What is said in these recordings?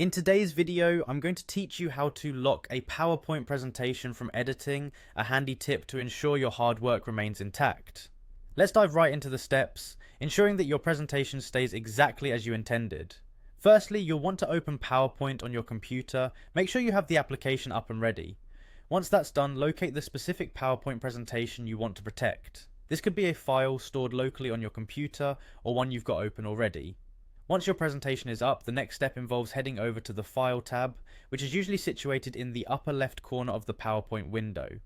In today's video, I'm going to teach you how to lock a PowerPoint presentation from editing, a handy tip to ensure your hard work remains intact. Let's dive right into the steps, ensuring that your presentation stays exactly as you intended. Firstly, you'll want to open PowerPoint on your computer. Make sure you have the application up and ready. Once that's done, locate the specific PowerPoint presentation you want to protect. This could be a file stored locally on your computer or one you've got open already. Once your presentation is up, the next step involves heading over to the File tab, which is usually situated in the upper left corner of the PowerPoint window.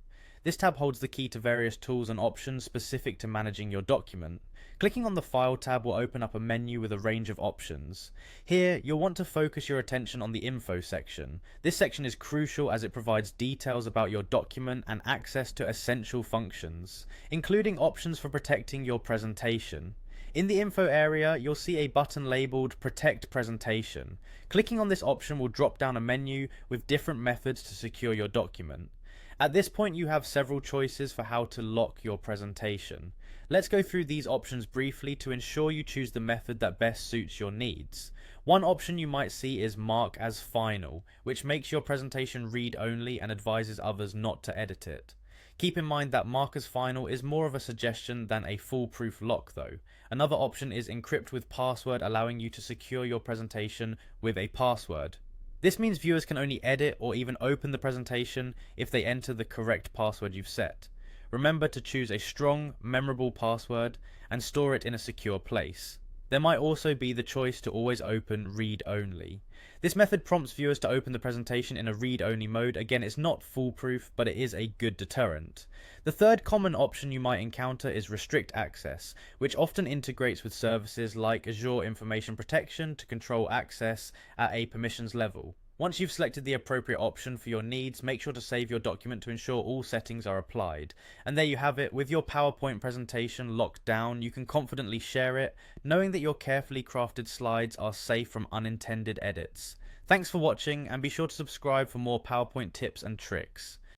This tab holds the key to various tools and options specific to managing your document. Clicking on the File tab will open up a menu with a range of options. Here, you'll want to focus your attention on the Info section. This section is crucial as it provides details about your document and access to essential functions, including options for protecting your presentation. In the info area, you'll see a button labelled Protect Presentation. Clicking on this option will drop down a menu with different methods to secure your document. At this point, you have several choices for how to lock your presentation. Let's go through these options briefly to ensure you choose the method that best suits your needs. One option you might see is Mark as Final, which makes your presentation read-only and advises others not to edit it. Keep in mind that Mark as Final is more of a suggestion than a foolproof lock though. Another option is Encrypt with Password, allowing you to secure your presentation with a password. This means viewers can only edit or even open the presentation if they enter the correct password you've set. Remember to choose a strong, memorable password and store it in a secure place. There might also be the choice to always open read-only. This method prompts viewers to open the presentation in a read-only mode. Again, it's not foolproof, but it is a good deterrent. The third common option you might encounter is Restrict Access, which often integrates with services like Azure Information Protection to control access at a permissions level. Once you've selected the appropriate option for your needs, make sure to save your document to ensure all settings are applied. And there you have it. With your PowerPoint presentation locked down, you can confidently share it, knowing that your carefully crafted slides are safe from unintended edits. Thanks for watching, and be sure to subscribe for more PowerPoint tips and tricks.